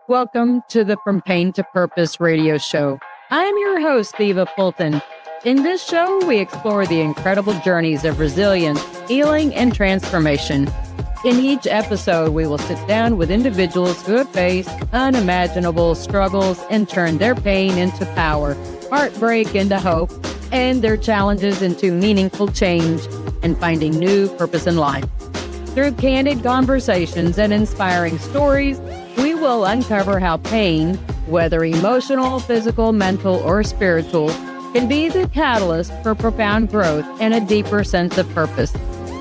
Welcome to the From Pain to Purpose radio show. I'm your host, Eva Fulton. In this show, we explore the incredible journeys of resilience, healing, and transformation. In each episode, we will sit down with individuals who have faced unimaginable struggles and turned their pain into power, heartbreak into hope, and their challenges into meaningful change and finding new purpose in life. Through candid conversations and inspiring stories, we will uncover how pain, whether emotional, physical, mental, or spiritual, can be the catalyst for profound growth and a deeper sense of purpose.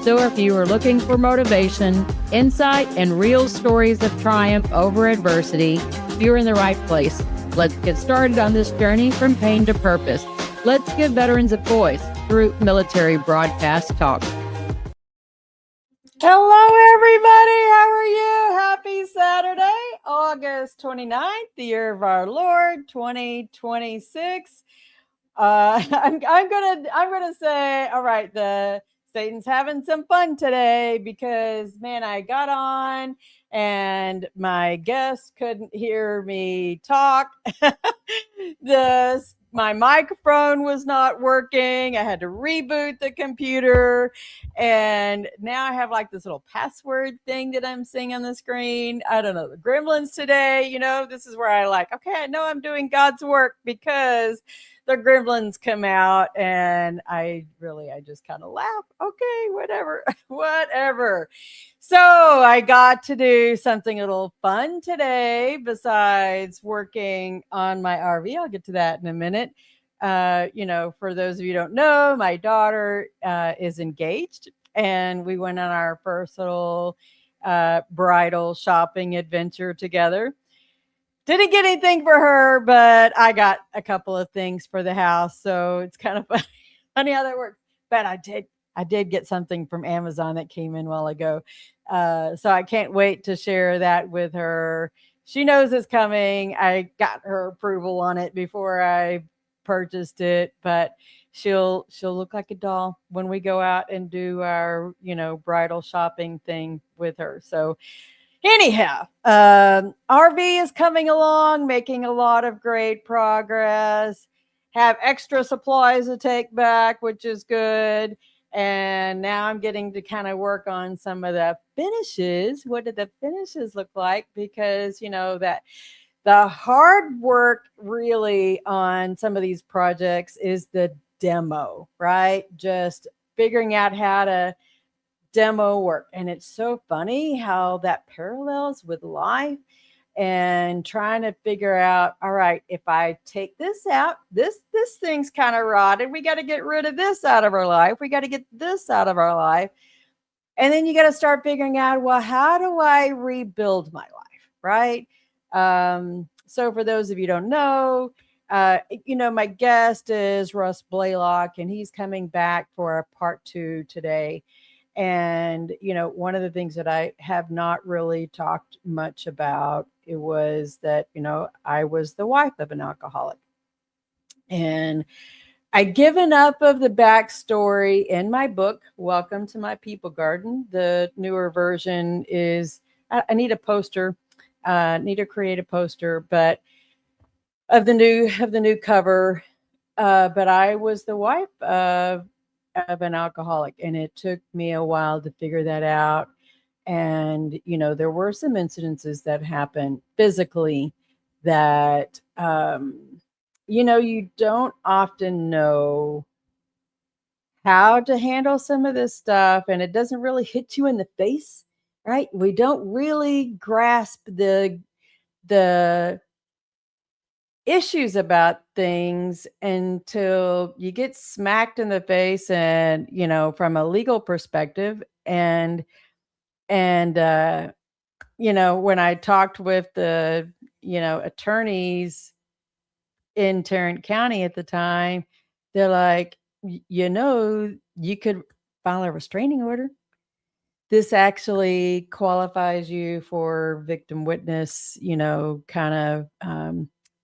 So if you are looking for motivation, insight, and real stories of triumph over adversity, you're in the right place. Let's get started on this journey from pain to purpose. Let's give veterans a voice through military broadcast talk. Hello, everybody. How are you? Happy Saturday, August 29th, the year of our Lord, 2026. I'm gonna say, all right, the Satan's having some fun today because, man, I got on and my guest couldn't hear me talk. My microphone was not working. I had to reboot the computer. And now I have like this little password thing that I'm seeing on the screen. I don't know, the gremlins today, this is where I know I'm doing God's work because the gremlins come out and I just kind of laugh. Okay, whatever. So I got to do something a little fun today besides working on my RV. I'll get to that in a minute. For those of you who don't know, my daughter is engaged and we went on our first little bridal shopping adventure together. Didn't get anything for her, but I got a couple of things for the house. So it's kind of funny how that works. But I did get something from Amazon that came in a while ago. So I can't wait to share that with her. She knows it's coming. I got her approval on it before I purchased it, but she'll look like a doll when we go out and do our, bridal shopping thing with her. So anyhow, RV is coming along, making a lot of great progress. Have extra supplies to take back, which is good. And now I'm getting to kind of work on some of the finishes. What do the finishes look like? Because, that the hard work really on some of these projects is the demo, right? Just figuring out how to demo work. And it's so funny how that parallels with life and trying to figure out, all right, if I take this out, this thing's kind of rotted. We got to get rid of this out of our life. We got to get this out of our life. And then you got to start figuring out, well, how do I rebuild my life? Right. So for those of you who don't know, my guest is Russ Blaylock, and he's coming back for a part 2 today. And, one of the things that I have not really talked much about, it was that, I was the wife of an alcoholic. And I'd given up of the backstory in my book, Welcome to My People Garden. The newer version is, I need a poster, need to create a poster, but of the new cover. But I was the wife of an alcoholic, and it took me a while to figure that out. And there were some incidences that happened physically that you don't often know how to handle some of this stuff, and it doesn't really hit you in the face, right? We don't really grasp the issues about things until you get smacked in the face, and from a legal perspective. And when I talked with the attorneys in Tarrant County at the time, they're like, you could file a restraining order. This actually qualifies you for victim witness, kind of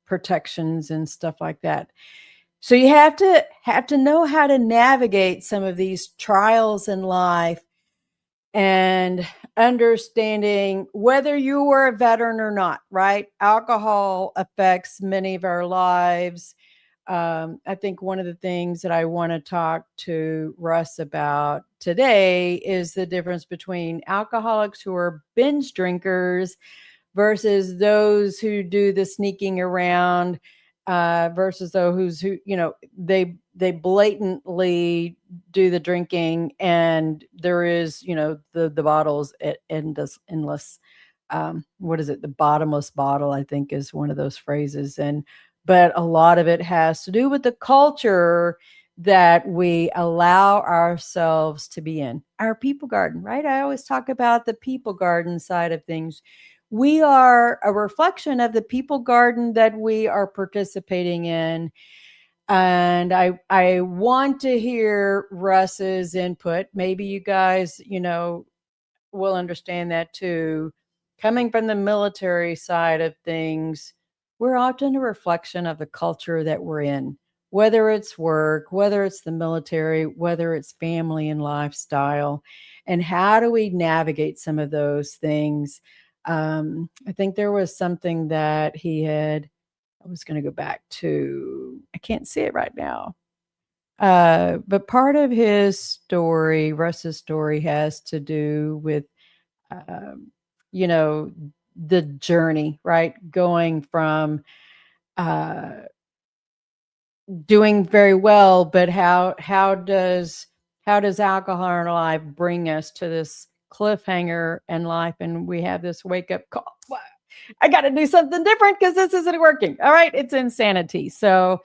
protections and stuff like that. So you have to know how to navigate some of these trials in life. And understanding whether you were a veteran or not, right? Alcohol affects many of our lives. I think one of the things that I want to talk to Russ about today is the difference between alcoholics who are binge drinkers versus those who do the sneaking around, versus those who they blatantly do the drinking, and there is the bottles endless. What is it? The bottomless bottle, I think, is one of those phrases. And but a lot of it has to do with the culture that we allow ourselves to be in. Our people garden, right? I always talk about the people garden side of things. We are a reflection of the people garden that we are participating in. And I want to hear Russ's input. Maybe you guys, will understand that too. Coming from the military side of things, we're often a reflection of the culture that we're in, whether it's work, whether it's the military, whether it's family and lifestyle. And how do we navigate some of those things? I think there was something that he had. I was going to go back to, I can't see it right now. But part of his story, Russ's story, has to do with um, you know, the journey, right? Going from uh, doing very well, but how does alcohol in our life bring us to this cliffhanger in life, and we have this wake up call? I got to do something different because this isn't working. All right, it's insanity. So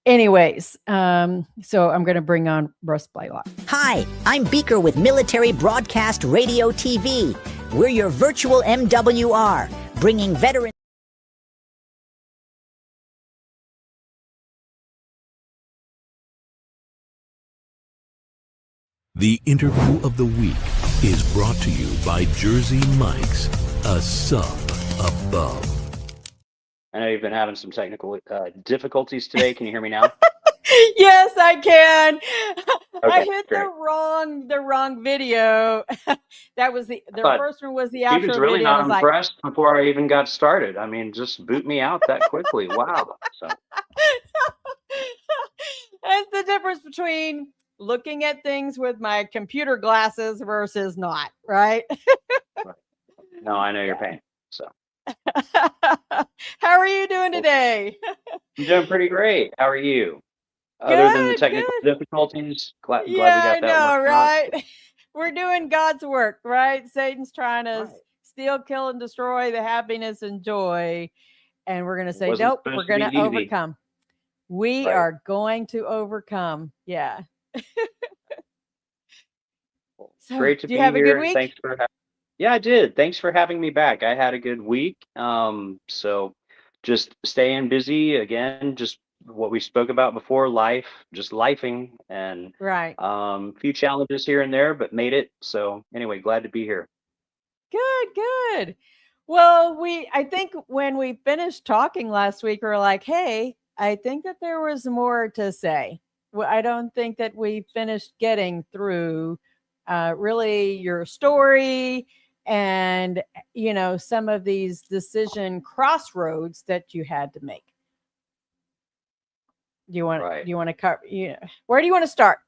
anyways, so I'm going to bring on Russ Blaylock. Hi, I'm Beaker with Military Broadcast Radio TV. We're your virtual MWR, bringing veterans. The interview of the week is brought to you by Jersey Mike's, a sub above. I know you've been having some technical difficulties today. Can you hear me now? Yes, I can. I Okay, hit great. the wrong video. That was the first one was the He was outro really video. I not was impressed before I even got started. I mean, just boot me out that quickly. Wow. So that's the difference between looking at things with my computer glasses versus not, right? no, I know your pain. So How are you doing today? I'm doing pretty great. How are you? Other than the Good, technical good. difficulties, glad we Yeah, I got that know, worked out. right? We're doing God's work, right? Satan's trying to Right. steal, kill, and destroy the happiness and joy. And we're going to say, Wasn't nope, we're supposed to going be to easy. overcome. We Right. are going to overcome. Yeah. So, Great to do you be have a here. good week? Thanks for Yeah, I did. Thanks for having me back. I had a good week. So just staying busy again, just what we spoke about before, life, just lifing, and Right. a few challenges here and there, but made it. So anyway, glad to be here. Good, good. Well, I think when we finished talking last week, we were like, hey, I think that there was more to say. Well, I don't think that we finished getting through really your story and, some of these decision crossroads that you had to make. Right. Do you want to cover, where do you want to start?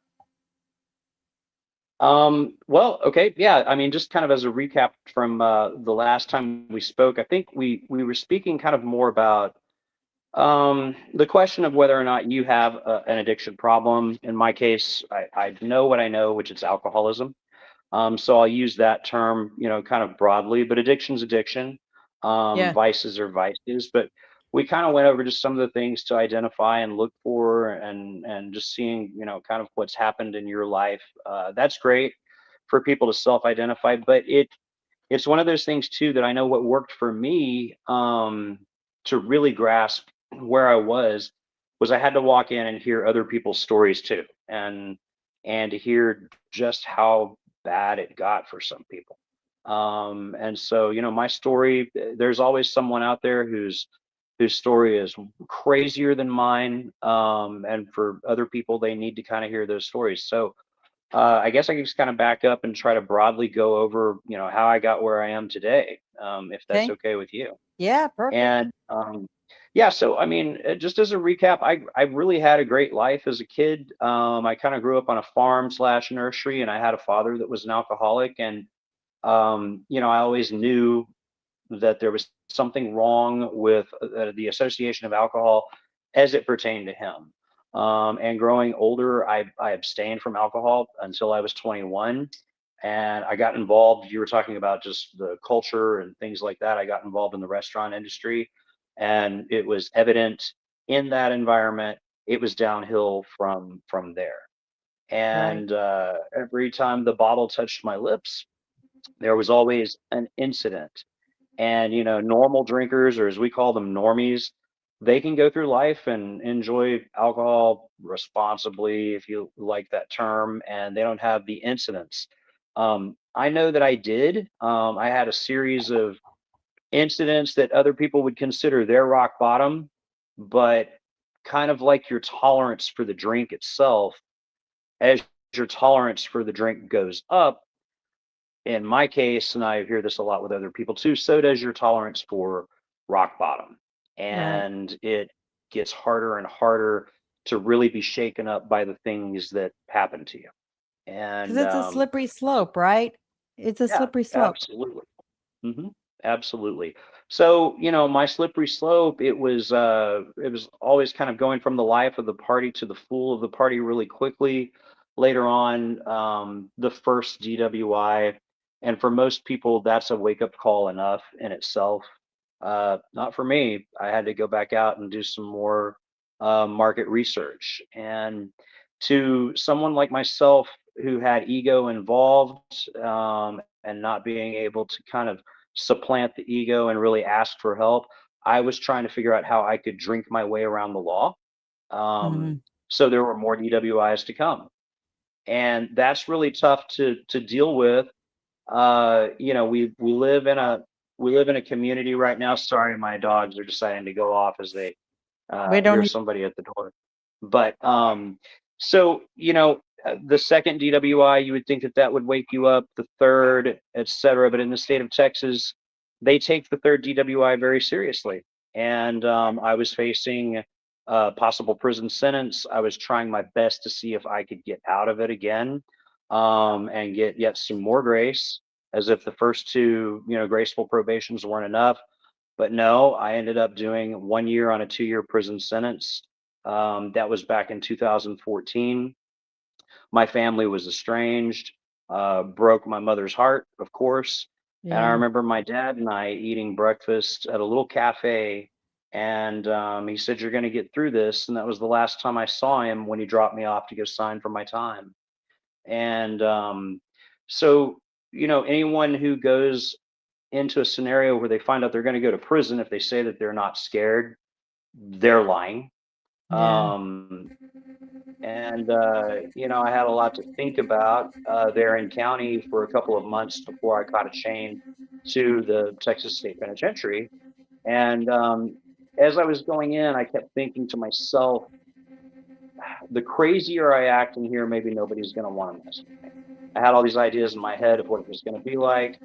Well, okay, yeah. I mean, just kind of as a recap from the last time we spoke, I think we were speaking kind of more about the question of whether or not you have an addiction problem. In my case, I know what I know, which is alcoholism. So I'll use that term, kind of broadly, but addiction's addiction. Yeah. Vices are vices. But we kind of went over just some of the things to identify and look for, and just seeing, kind of what's happened in your life. That's great for people to self-identify, but it's one of those things too that I know what worked for me, to really grasp where I was I had to walk in and hear other people's stories too, and to hear just how bad it got for some people. And so, my story, there's always someone out there whose story is crazier than mine. And for other people, they need to kind of hear those stories. So I guess I can just kind of back up and try to broadly go over, how I got where I am today, if that's Okay. okay with you. Yeah, perfect. And yeah, so I mean, just as a recap, I really had a great life as a kid. I kind of grew up on a farm slash nursery, and I had a father that was an alcoholic, and I always knew that there was something wrong with the association of alcohol as it pertained to him. And growing older, I abstained from alcohol until I was 21. And I got involved. You were talking about just the culture and things like that. I got involved in the restaurant industry, and it was evident in that environment. It was downhill from there. Right. And every time the bottle touched my lips, there was always an incident. And, normal drinkers, or as we call them, normies, they can go through life and enjoy alcohol responsibly, if you like that term, and they don't have the incidents. I know that I did. I had a series of incidents that other people would consider their rock bottom, but kind of like your tolerance for the drink itself, as your tolerance for the drink goes up, in my case, and I hear this a lot with other people too, so does your tolerance for rock bottom. Right. And it gets harder and harder to really be shaken up by the things that happen to you. Because And it's a slippery slope, right? It's a yeah, slippery slope. absolutely. hmm Absolutely. So, my slippery slope, it was always kind of going from the life of the party to the fool of the party really quickly. Later on, the first DWI, and for most people, that's a wake up call enough in itself. Not for me. I had to go back out and do some more market research. And to someone like myself who had ego involved, and not being able to kind of supplant the ego and really ask for help, I was trying to figure out how I could drink my way around the law. Um, Mhm. so there were more DWIs to come. And that's really tough to deal with. We live in a community right now. Sorry, my dogs are deciding to go off as they We don't hear need. somebody at the door. But so the second DWI, you would think that that would wake you up, the third, etc. But in the state of Texas, they take the third DWI very seriously. And I was facing a possible prison sentence. I was trying my best to see if I could get out of it again, and get yet some more grace, as if the first two, graceful probations weren't enough. But no, I ended up doing 1 year on a 2-year prison sentence. That was back in 2014. My family was estranged, broke my mother's heart, of course. And I Yeah. remember my dad and I eating breakfast at a little cafe. And he said, "You're going to get through this." And that was the last time I saw him when he dropped me off to go sign for my time. And so, anyone who goes into a scenario where they find out they're going to go to prison, if they say that they're not scared, they're lying. Yeah. Um, and I had a lot to think about there in county for a couple of months before I caught a chain to the Texas State Penitentiary. And as I was going in, I kept thinking to myself, the crazier I act in here, maybe nobody's going to want to mess with me. I had all these ideas in my head of what it was going to be like.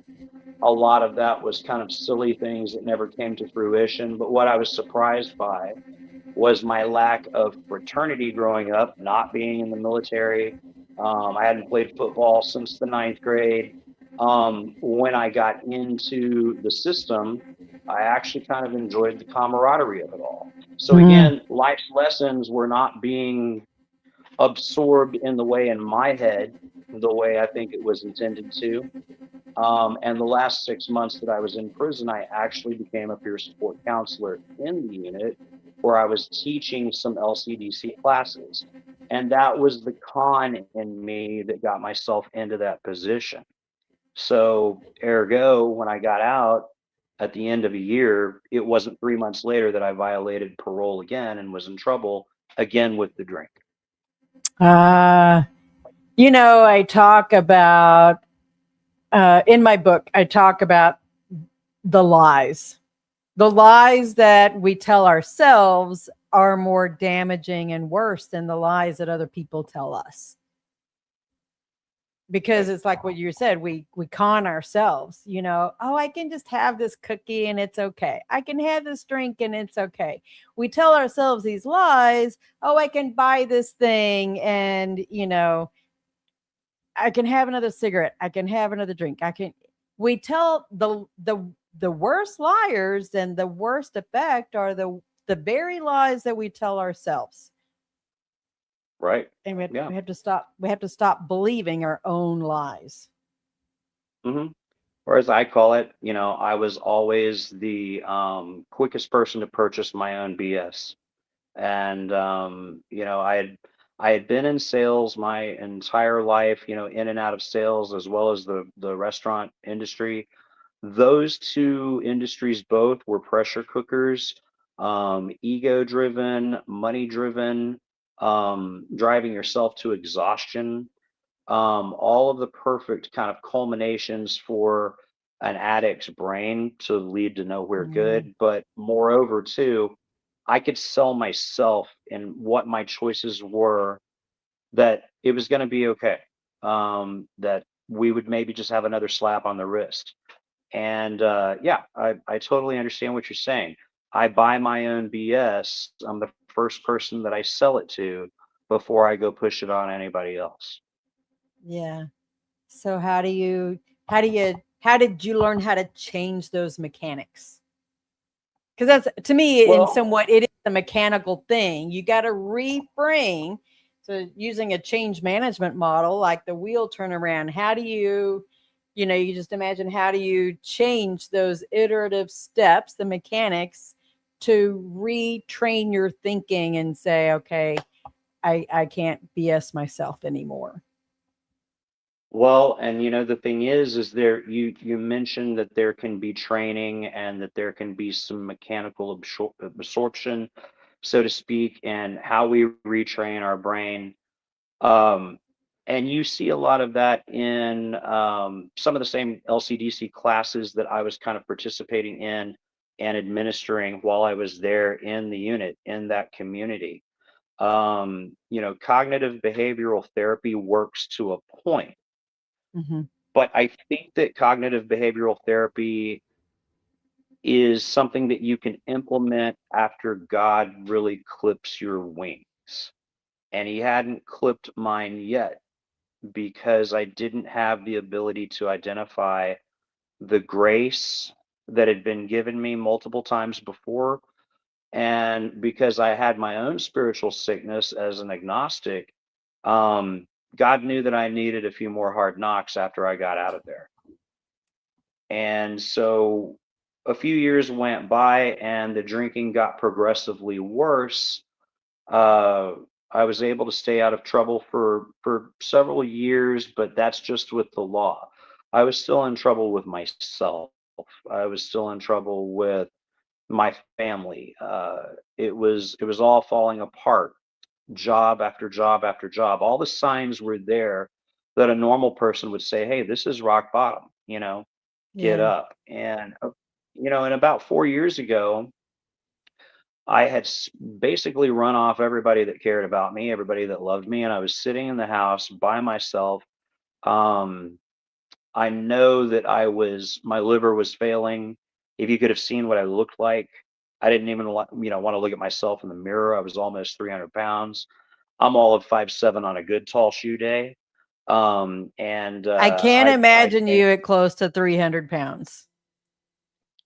A lot of that was kind of silly things that never came to fruition. But what I was surprised by was my lack of fraternity growing up, not being in the military. I hadn't played football since the ninth grade. When I got into the system, I actually kind of enjoyed the camaraderie of it all. So Mhm. again, life's lessons were not being absorbed in the way in my head, the way I think it was intended to. And the last 6 months that I was in prison, I actually became a peer support counselor in the unit where I was teaching some LCDC classes. And that was the con in me that got myself into that position. So, ergo, when I got out at the end of a year, it wasn't 3 months later that I violated parole again and was in trouble again with the drink. Uh, I talk about in my book, I talk about the lies. The lies that we tell ourselves are more damaging and worse than the lies that other people tell us. because it's like what you said, we con ourselves, you know. Oh, I can just have this cookie and it's okay. I can have this drink and it's okay. We tell ourselves these lies. Oh, I can buy this thing and, you know, I can have another cigarette. I can have another drink. I can. We tell the worst liars and the worst effect are the very lies that we tell ourselves. Right. And Yeah. we have to stop. We have to stop believing our own lies. Hmm. Or as I call it, you know, I was always the quickest person to purchase my own BS. And you know, I had been in sales my entire life, you know, in and out of sales as well as the restaurant industry. Those two industries both were pressure cookers, ego driven, money driven, driving yourself to exhaustion, all of the perfect kind of culminations for an addict's brain to lead to nowhere Yeah. good. But moreover, too, I could sell myself and what my choices were, that it was going to be okay. That we would maybe just have another slap on the wrist. And yeah, I totally understand what you're saying. I buy my own BS. I'm the first person that I sell it to before I go push it on anybody else. Yeah. So how did you learn how to change those mechanics? Because that's, to me, in Well, somewhat, it is a mechanical thing. You got to reframe. So using a change management model like the wheel turnaround, how do you, you know, you just imagine, how do you change those iterative steps, the mechanics, to retrain your thinking and say, okay, I can't BS myself anymore. well, and you know, the thing is there you mentioned that there can be training and that there can be some mechanical absorption, so to speak, and how we retrain our brain. Um, and you see a lot of that in some of the same LCDC classes that I was kind of participating in and administering while I was there in the unit in that community. You know, cognitive behavioral therapy works to a point, Hmm. but I think that cognitive behavioral therapy is something that you can implement after God really clips your wings. And he hadn't clipped mine yet because I didn't have the ability to identify the grace that had been given me multiple times before. And because I had my own spiritual sickness as an agnostic, um, God knew that I needed a few more hard knocks after I got out of there. And so a few years went by and the drinking got progressively worse. uh, I was able to stay out of trouble for several years, but that's just with the law. I was still in trouble with myself. I was still in trouble with my family. It was all falling apart, job after job after job. All the signs were there that a normal person would say, "Hey, this is rock bottom. You know, get Yeah. up." And you know, and about 4 years ago, I had basically run off everybody that cared about me, everybody that loved me, and I was sitting in the house by myself. Um, I know that my liver was failing. If you could have seen what I looked like, I didn't even you know, want to look at myself in the mirror. I was almost 300 pounds. I'm all of 5'7" on a good tall shoe day. And I can't I imagine came, you at close to 300 pounds.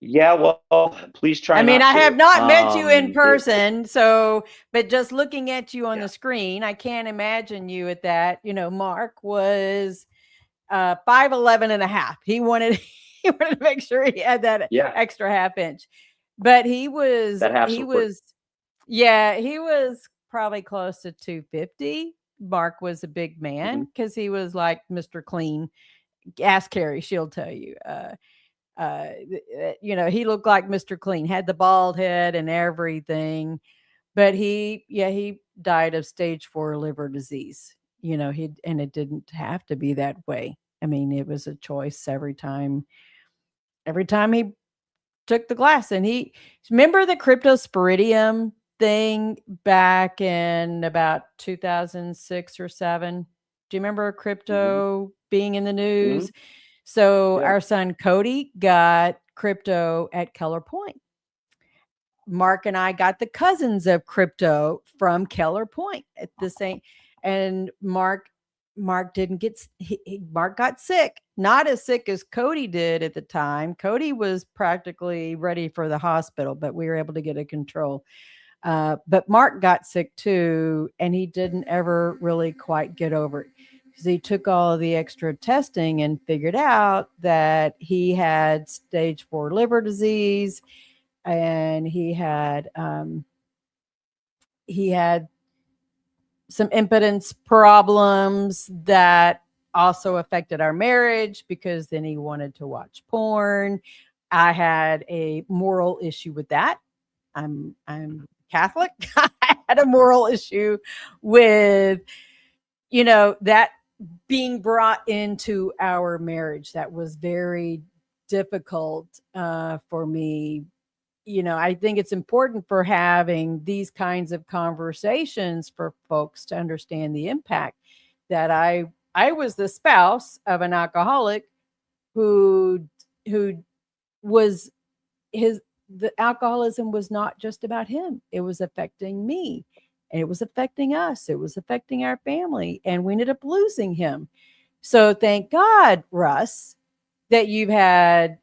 yeah, well, please I try mean, not I have to. not met you in It, person, so, but just looking at you on yeah, the screen, I can't imagine you at that. You know, Mark was 5'11" and a half. He wanted he wanted to make sure he had that yeah, extra half inch. But that half he support. was yeah, he was probably close to 250. Mark was a big Mhm. man because he was like Mr. Clean. Ask Carrie, she'll tell you. You know, he looked like Mr. Clean, had the bald head and everything. But he died of stage 4 liver disease. You know, and it didn't have to be that way. I mean, it was a choice every time he took the glass. And he, remember the cryptosporidium thing back in about 2006 or 7? Do you remember Hmm. crypto being in the Hmm. news? So Yeah. our son Cody got crypto at Keller Point. Mark and I got the cousins of crypto from Keller Point at the same. And Mark didn't get Mark got sick, not as sick as Cody did at the time. Cody was practically ready for the hospital, but we were able to get it control. But Mark got sick too, and he didn't ever really quite get over it because he took all of the extra testing and figured out that he had stage 4 liver disease, and he had some impotence problems that also affected our marriage because then he wanted to watch porn. I had a moral issue with that. I'm Catholic. I had a moral issue with, that being brought into our marriage. That was very difficult for me. I think it's important for having these kinds of conversations for folks to understand the impact that I was the spouse of an alcoholic who was his the alcoholism was not just about him. It was affecting me, and it was affecting us. It was affecting our family, and we ended up losing him. So thank God, Russ, that you've had,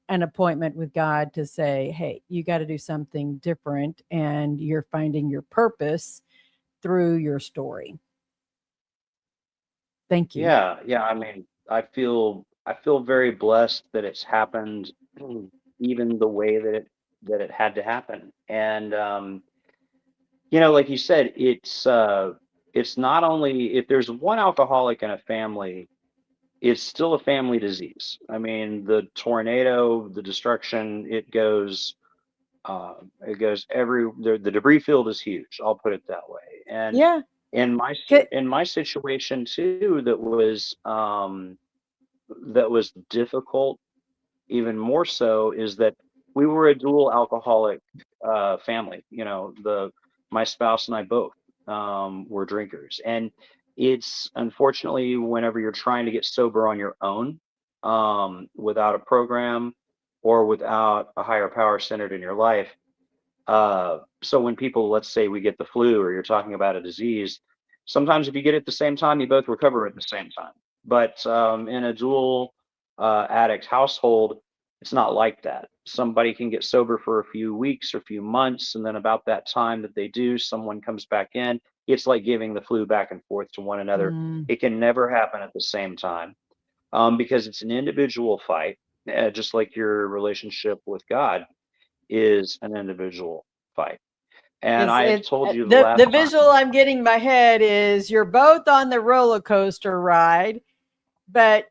an appointment with God to say, hey, you got to do something different, and you're finding your purpose through your story. Thank you. Yeah. Yeah. I mean, I feel very blessed that it's happened even the way that it had to happen. And like you said, it's not only if there's one alcoholic in a family, it's still a family disease. I mean, the tornado, the destruction, it goes the debris field is huge. I'll put it that way. And Yeah. in my situation too, that was difficult even more so is that we were a dual alcoholic family. The my spouse and I both were drinkers, and it's unfortunately whenever you're trying to get sober on your own, without a program or without a higher power centered in your life. So when people, let's say we get the flu or you're talking about a disease, sometimes if you get it at the same time, you both recover at the same time. But in a dual addict household, it's not like that. Somebody can get sober for a few weeks or a few months, and then about that time that they do, someone comes back in. It's like giving the flu back and forth to one another. Mm. It can never happen at the same time because it's an individual fight, just like your relationship with God is an individual fight. And I've It's told you the the last visual time. I'm getting in my head is you're both on the roller coaster ride, but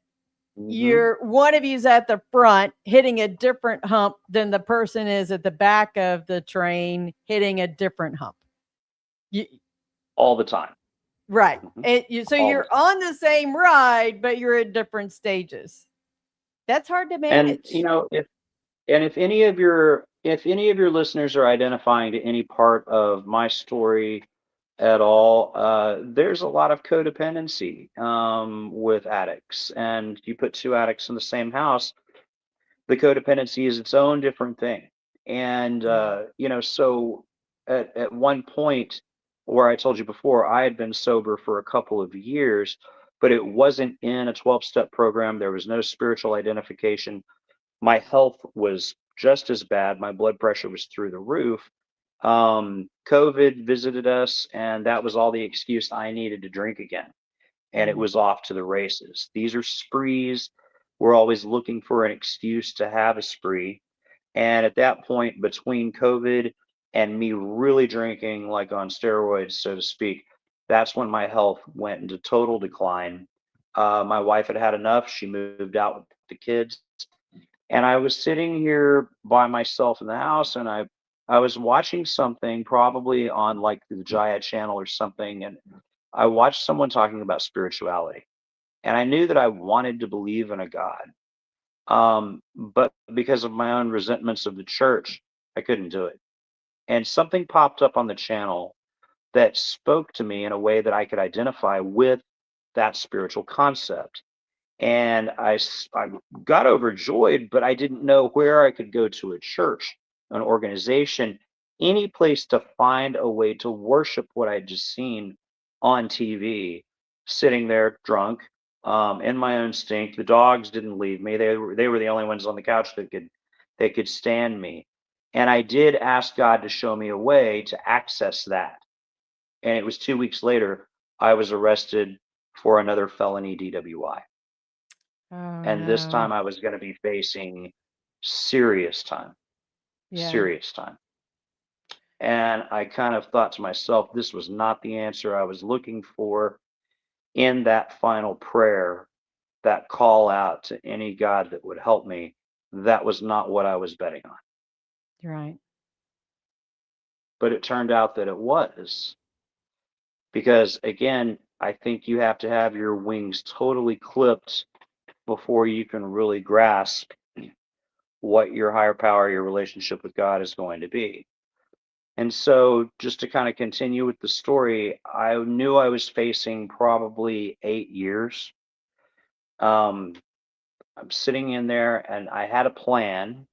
Hmm. you're one of you's at the front hitting a different hump than the person is at the back of the train hitting a different hump. You, All the time. right. Hmm. So All the you're time. on the same ride, but you're at different stages. That's hard to And manage. if any of your listeners are identifying to any part of my story at all, there's a lot of codependency with addicts. And you put two addicts in the same house, the codependency is its own different thing. And Yeah. so at one point where I told you before, I had been sober for a couple of years, but it wasn't in a 12-step program. There was no spiritual identification. My health was just as bad. My blood pressure was through the roof. COVID visited us, and that was all the excuse I needed to drink again, and it Mm. was off to the races. These are sprees. We're always looking for an excuse to have a spree. And at that point, between COVID and me really drinking like on steroids, so to speak, that's when my health went into total decline. My wife had had enough. She moved out with the kids. And I was sitting here by myself in the house, and I was watching something probably on like the Jaya channel or something, and I watched someone talking about spirituality, and I knew that I wanted to believe in a God. But because of my own resentments of the church, I couldn't do it. And something popped up on the channel that spoke to me in a way that I could identify with that spiritual concept. And I got overjoyed, but I didn't know where I could go to a church, an organization, any place to find a way to worship what I'd just seen on TV, sitting there drunk, in my own stink. The dogs didn't leave me. They were the only ones on the couch that could stand me. And I did ask God to show me a way to access that. And it was 2 weeks later, I was arrested for another felony DWI. Oh And this no. time I was going to be facing serious time, Yeah. serious time. And I kind of thought to myself, this was not the answer I was looking for in that final prayer, that call out to any God that would help me. That was not what I was betting on. You're right. But it turned out that it was. Because again, I think you have to have your wings totally clipped before you can really grasp what your higher power, your relationship with God is going to be. And so, just to kind of continue with the story, I knew I was facing probably 8 years. I'm sitting in there and I had a plan.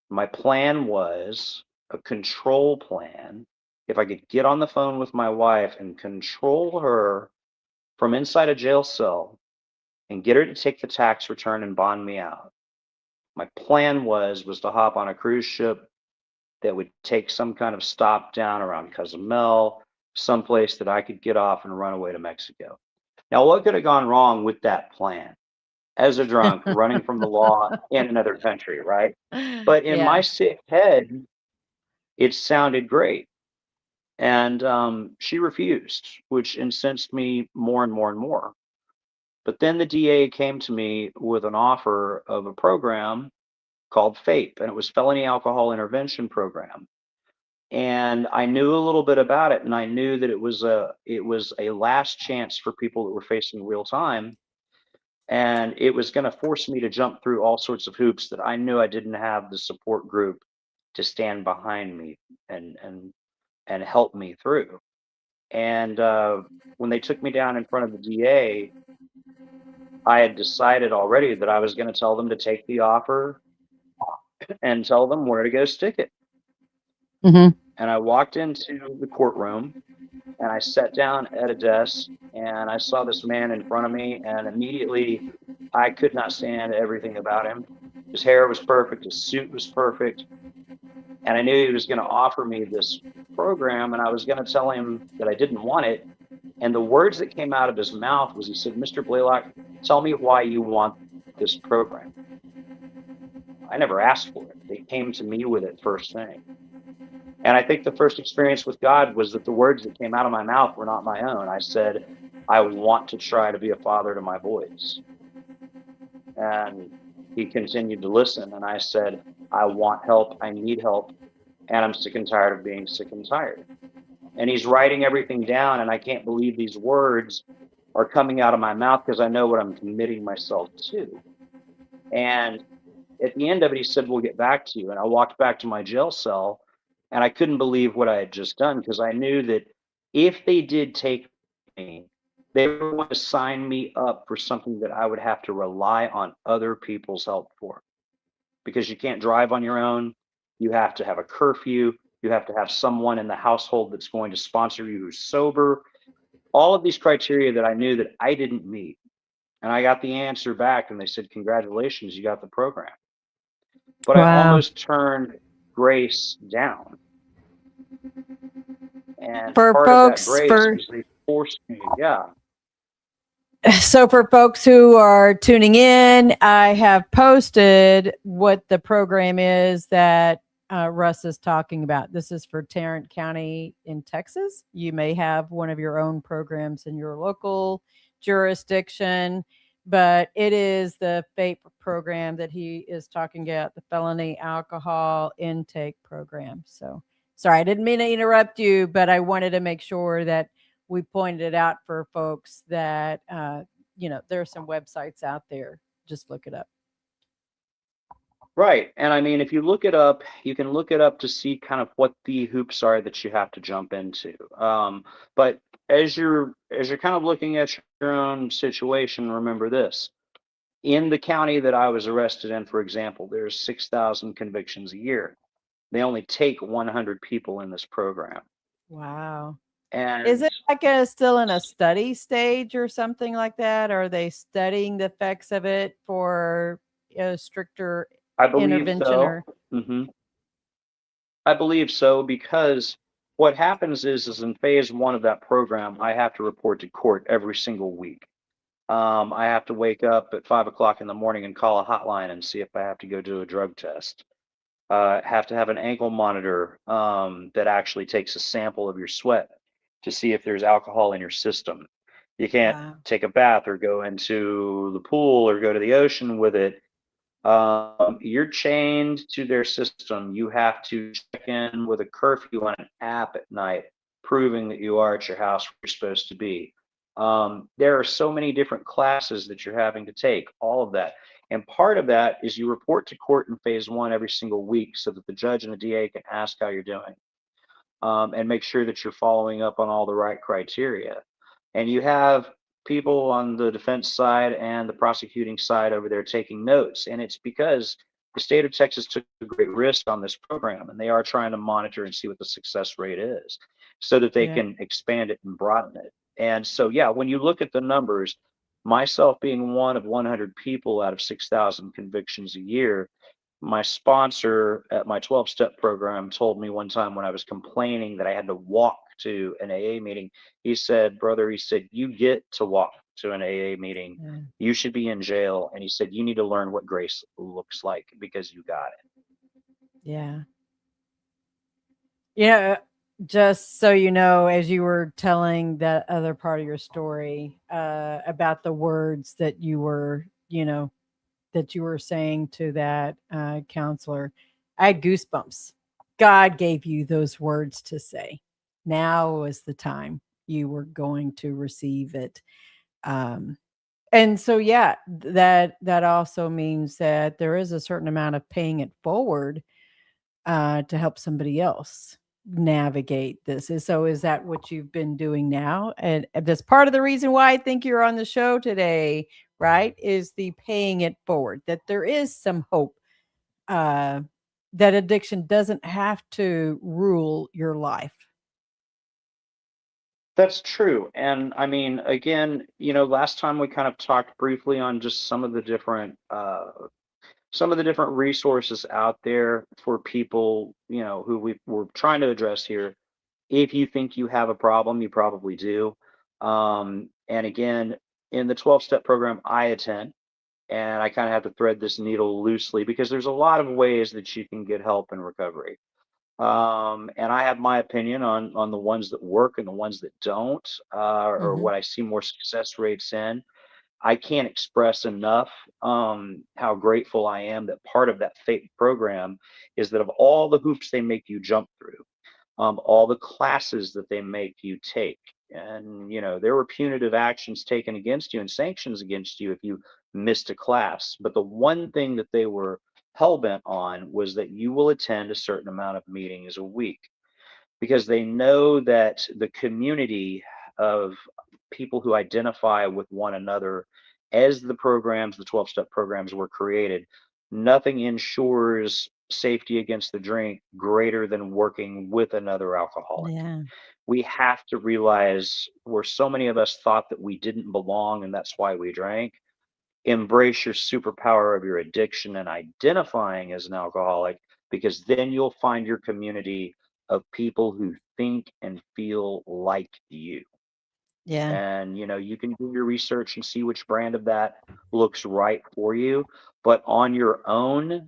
My plan was a control plan. If I could get on the phone with my wife and control her from inside a jail cell and get her to take the tax return and bond me out. My plan was to hop on a cruise ship that would take some kind of stop down around Cozumel, someplace that I could get off and run away to Mexico. Now, what could have gone wrong with that plan? As a drunk, running from the law in another country, right? But in my Yeah. sick head, it sounded great. And she refused, which incensed me more and more and more. But then the DA came to me with an offer of a program called FAPE, and it was Felony Alcohol Intervention Program. And I knew a little bit about it, and I knew that it was a last chance for people that were facing real time, and it was going to force me to jump through all sorts of hoops that I knew I didn't have the support group to stand behind me and help me through. And when they took me down in front of the DA, I had decided already that I was going to tell them to take the offer and tell them where to go stick it. Mm-hmm. And I walked into the courtroom and I sat down at a desk and I saw this man in front of me, and immediately I could not stand everything about him. His hair was perfect, his suit was perfect, and I knew he was going to offer me this program, and I was going to tell him that I didn't want it. And the words that came out of his mouth was, he said, "Mr. Blaylock, tell me why you want this program." I never asked for it. They came to me with it first thing. And I think the first experience with God was that the words that came out of my mouth were not my own. I said, I want to try to be a father to my boys. And he continued to listen. And I said, I want help. I need help. And I'm sick and tired of being sick and tired. And he's writing everything down. And I can't believe these words are coming out of my mouth because I know what I'm committing myself to. And at the end of it, he said, we'll get back to you. And I walked back to my jail cell. And I couldn't believe what I had just done, because I knew that if they did take me, they were going to sign me up for something that I would have to rely on other people's help for. Because you can't drive on your own. You have to have a curfew. You have to have someone in the household that's going to sponsor you who's sober. All of these criteria that I knew that I didn't meet. And I got the answer back, and they said, congratulations, you got the program. But I Wow. almost turned grace down. And For part of that folks, grace was they forced me. Yeah. So for folks who are tuning in, I have posted what the program is that Russ is talking about. This is for Tarrant County in Texas. You may have one of your own programs in your local jurisdiction, but it is the FAPE program that he is talking about, the felony alcohol intake program. So sorry, I didn't mean to interrupt you, but I wanted to make sure that we pointed it out for folks that, there are some websites out there. Just look it up. Right. And I mean, if you look it up, you can look it up to see kind of what the hoops are that you have to jump into. But as you're kind of looking at your own situation, remember this. In the county that I was arrested in, for example, there's 6,000 convictions a year. They only take 100 people in this program. Wow. Is And it like still in a study stage or something like that? Are they studying the effects of it for a stricter I believe intervention so. or? hmm I believe so because what happens is in phase one of that program, I have to report to court every single week. I have to wake up at 5 o'clock in the morning and call a hotline and see if I have to go do a drug test. Have to have an ankle monitor that actually takes a sample of your sweat to see if there's alcohol in your system. You can't Wow. take a bath or go into the pool or go to the ocean with it. You're chained to their system. You have to check in with a curfew on an app at night, proving that you are at your house where you're supposed to be. There are so many different classes that you're having to take, all of that. And part of that is you report to court in phase one every single week so that the judge and the DA can ask how you're doing, and make sure that you're following up on all the right criteria. And you have people on the defense side and the prosecuting side over there taking notes. And it's because the state of Texas took a great risk on this program, and they are trying to monitor and see what the success rate is so that they Yeah. can expand it and broaden it. And so, yeah, when you look at the numbers, myself being one of 100 people out of 6,000 convictions a year, my sponsor at my 12-step program told me one time when I was complaining that I had to walk to an AA meeting. He said, brother, he said, you get to walk to an AA meeting. Yeah. You should be in jail. And he said, you need to learn what grace looks like because you got it. Yeah. Yeah. Just so you know, as you were telling that other part of your story about the words that you were, that you were saying to that counselor, I had goosebumps. God gave you those words to say. Now was the time you were going to receive it. Um, and so, yeah, that also means that there is a certain amount of paying it forward to help somebody else navigate this. So is that what you've been doing now? And that's part of the reason why I think you're on the show today, right? Is the paying it forward, that there is some hope, uh, that addiction doesn't have to rule your life. That's true. And I mean, again, last time we kind of talked briefly on just some of the different resources out there for people, who we're trying to address here. If you think you have a problem, you probably do. And again, in the 12-step program I attend, and I kind of have to thread this needle loosely because there's a lot of ways that you can get help in recovery. And I have my opinion on the ones that work and the ones that don't, or Mhm. what I see more success rates in. I can't express enough how grateful I am that part of that FATE program is that of all the hoops they make you jump through, all the classes that they make you take. And, there were punitive actions taken against you and sanctions against you if you missed a class. But the one thing that they were hell bent on was that you will attend a certain amount of meetings a week because they know that the community of people who identify with one another as the 12-step programs were created, nothing ensures safety against the drink greater than working with another alcoholic. Yeah. We have to realize where so many of us thought that we didn't belong and that's why we drank. Embrace your superpower of your addiction and identifying as an alcoholic, because then you'll find your community of people who think and feel like you. Yeah. And you can do your research and see which brand of that looks right for you, but on your own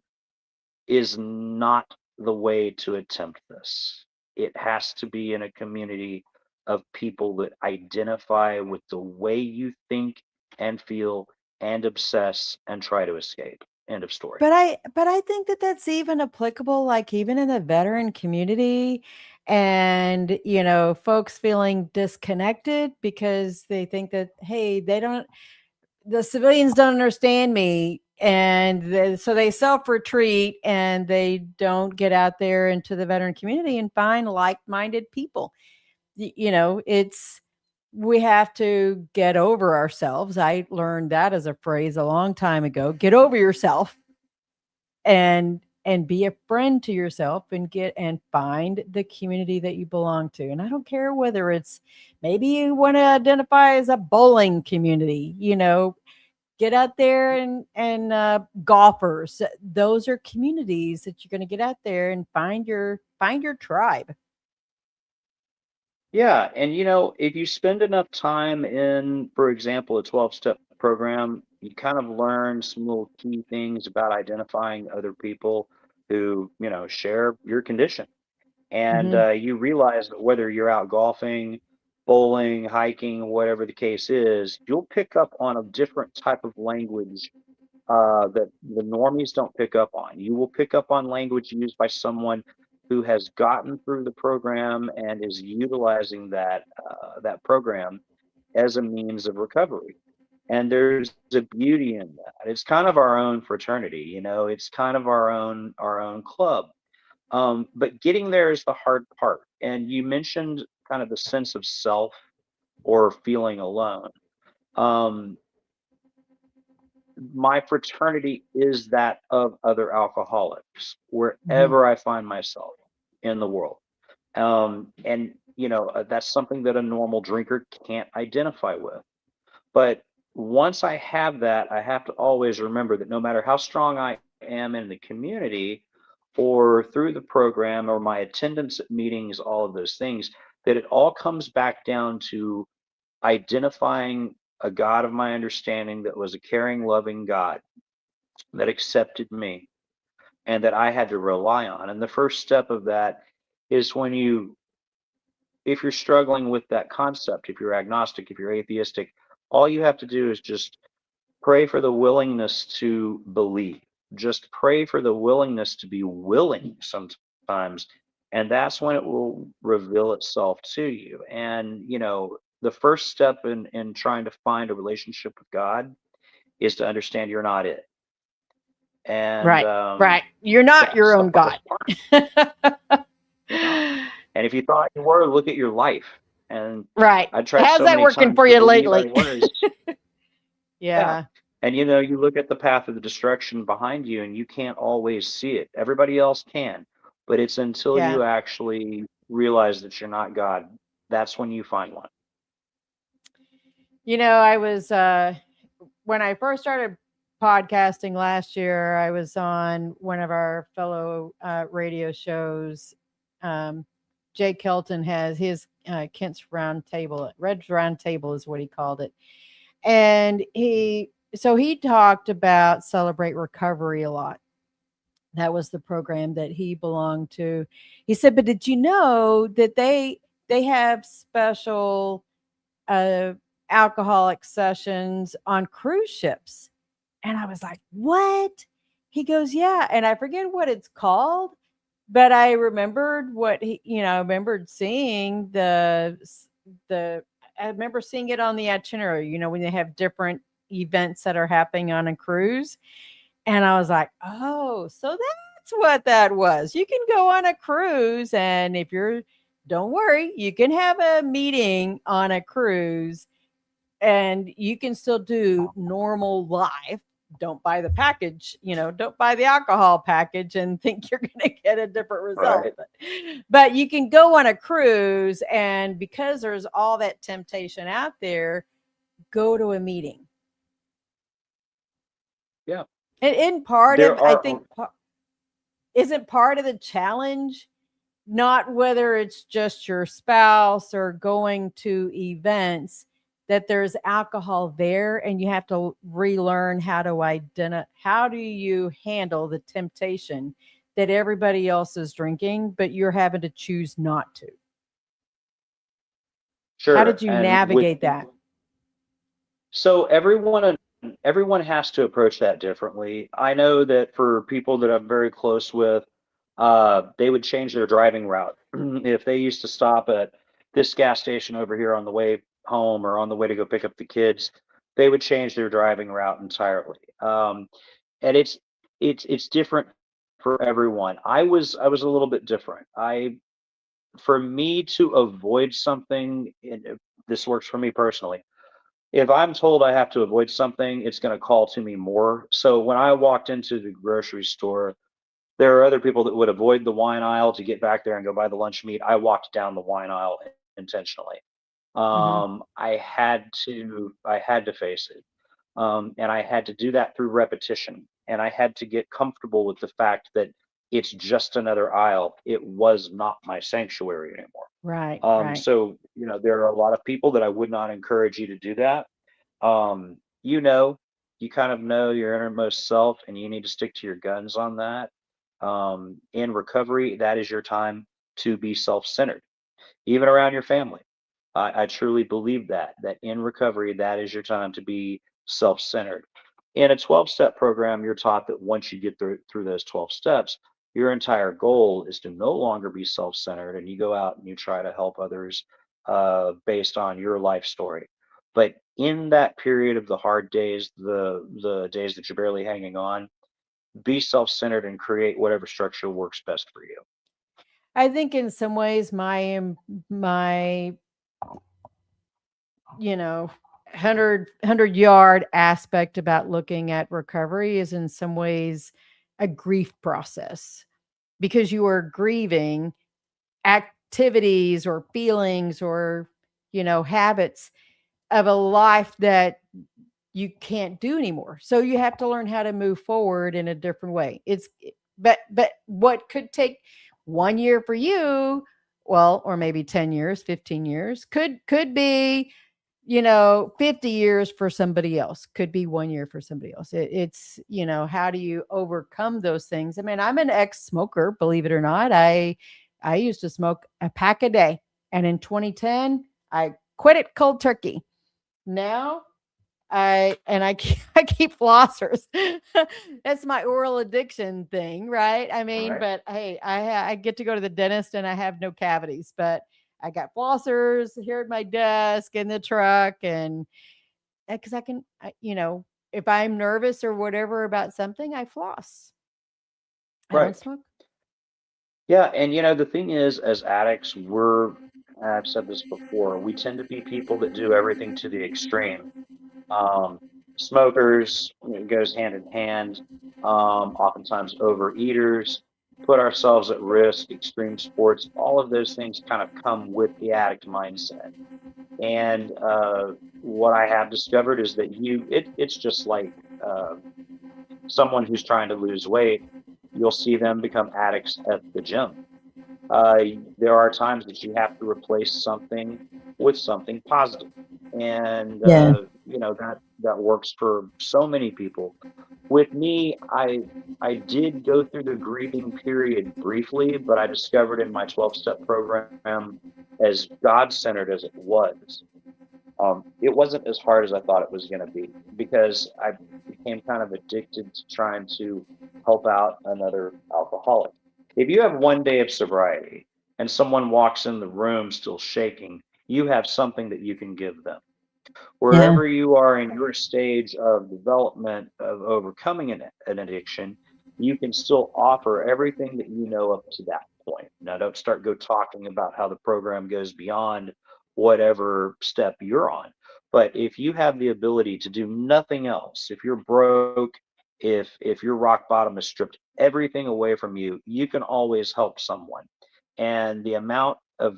is not the way to attempt this. It has to be in a community of people that identify with the way you think and feel and obsess and try to escape. End of story. But I think that that's even applicable, like, even in the veteran community and, folks feeling disconnected because they think that, "Hey, they don't the civilians don't understand me." And so they self-retreat and they don't get out there into the veteran community and find like-minded people. It's we have to get over ourselves. I learned that as a phrase a long time ago. Get over yourself and be a friend to yourself and get and find the community that you belong to. And I don't care whether it's maybe you want to identify as a bowling community, get out there and golfers. Those are communities that you're going to get out there and find your tribe. Yeah, and if you spend enough time in, for example, a 12-step program, you kind of learn some little key things about identifying other people who, share your condition. And Hmm. you realize that whether you're out golfing, bowling, hiking, whatever the case is, you'll pick up on a different type of language that the normies don't pick up on. You will pick up on language used by someone who has gotten through the program and is utilizing that program as a means of recovery. And there's a beauty in that. It's kind of our own fraternity, it's kind of our own club. But getting there is the hard part. And you mentioned kind of the sense of self or feeling alone. Um, my fraternity is that of other alcoholics Hmm. wherever I find myself in the world. And that's something that a normal drinker can't identify with. But once I have that, I have to always remember that no matter how strong I am in the community or through the program or my attendance at meetings, all of those things, that it all comes back down to identifying a God of my understanding that was a caring, loving God that accepted me and that I had to rely on. And the first step of that is if you're struggling with that concept, if you're agnostic, if you're atheistic, all you have to do is just pray for the willingness to believe. Just pray for the willingness to be willing sometimes. And that's when it will reveal itself to you. And, the first step in trying to find a relationship with God is to understand you're not it. And Right, right. You're not that's your the own God. hardest part. You're not. And if you thought you were, look at your life. And Right. I tried How's so that many working times for to you believe I lately? was. Yeah. Yeah, And you look at the path of the destruction behind you and you can't always see it. Everybody else can. But it's until yeah. you actually realize that you're not God, that's when you find one. I was when I first started podcasting last year, I was on one of our fellow radio shows. Um, Jay Kelton has his Kent's Round Table. Red's Round Table is what he called it, and he talked about Celebrate Recovery a lot. That was the program that he belonged to. He said, "But did you know that they have special uh, alcoholic sessions on cruise ships?" And I was like, "What?" He goes, "Yeah." And I forget what it's called, but I remembered I remembered seeing the, I remember seeing it on the itinerary, when they have different events that are happening on a cruise. And I was like, "Oh, so that's what that was. You can go on a cruise, and don't worry, you can have a meeting on a cruise and you can still do normal life. Don't buy the package, don't buy the alcohol package and think you're going to get a different result. Right. But you can go on a cruise, and because there's all that temptation out there, go to a meeting. Yeah. And in part There of, I are think, isn't part of the challenge not whether it's just your spouse or going to events, that there's alcohol there and you have to relearn how to identify, how do you handle the temptation that everybody else is drinking but you're having to choose not to. How sure. did you And with navigate that? So everyone has to approach that differently. I know that for people that I'm very close with, they would change their driving route. If they used to stop at this gas station over here on the way home or on the way to go pick up the kids, they would change their driving route entirely. and it's different for everyone. I was a little bit different. I For me to avoid something, and this works for me personally. If I'm told I have to avoid something, it's going to call to me more. So when I walked into the grocery store, there are other people that would avoid the wine aisle to get back there and go buy the lunch meat. I walked down the wine aisle intentionally. Hmm. I had to face it. And I had to do that through repetition. And I had to get comfortable with the fact that it's just another aisle. It was not my sanctuary anymore. Right, right. So, there are a lot of people that I would not encourage you to do that. Um, you know, you kind of know your innermost self, and you need to stick to your guns on that. In recovery, that is your time to be self-centered, even around your family. I truly believe that in recovery, that is your time to be self-centered. In a 12-step program, you're taught that once you get through those 12 steps, your entire goal is to no longer be self-centered, and you go out and you try to help others based on your life story. But in that period of the hard days, the days that you're barely hanging on, be self-centered and create whatever structure works best for you. I think in some ways my you know 100 yard aspect about looking at recovery is in some ways a grief process, because you are grieving activities or feelings or habits of a life that you can't do anymore. So you have to learn how to move forward in a different way. But what could take 1 year for you, well, or maybe 10 years, 15 years, could be 50 years for somebody else, could be 1 year for somebody else. It's how do you overcome those things? I mean, I'm an ex-smoker, believe it or not. I used to smoke a pack a day, and in 2010 I quit it cold turkey. Now I keep flossers. That's my oral addiction thing, right? I mean, Right. but hey, I get to go to the dentist and I have no cavities, but I got flossers here at my desk in the truck, and because if I'm nervous or whatever about something, I floss. I don't Right. smoke. Yeah, and the thing is, as addicts, I've said this before, we tend to be people that do everything to the extreme. Um, Smokers, it goes hand in hand. Oftentimes overeaters, put ourselves at risk, extreme sports, all of those things kind of come with the addict mindset. And what I have discovered is that it's just like someone who's trying to lose weight. You'll see them become addicts at the gym. uh, there are times that you have to replace something with something positive, and Yeah. that works for so many people. With me, I did go through the grieving period briefly, but I discovered in my 12-step program, as God-centered as it was, it wasn't as hard as I thought it was going to be, because I became kind of addicted to trying to help out another alcoholic. If you have one day of sobriety and someone walks in the room still shaking, you have something that you can give them. Yeah. Wherever you are in your stage of development of overcoming an addiction, you can still offer everything that you know up to that point. Now, don't start go talking about how the program goes beyond whatever step you're on. But if you have the ability to do nothing else, if you're broke, if your rock bottom has stripped everything away from you, you can always help someone. And the amount of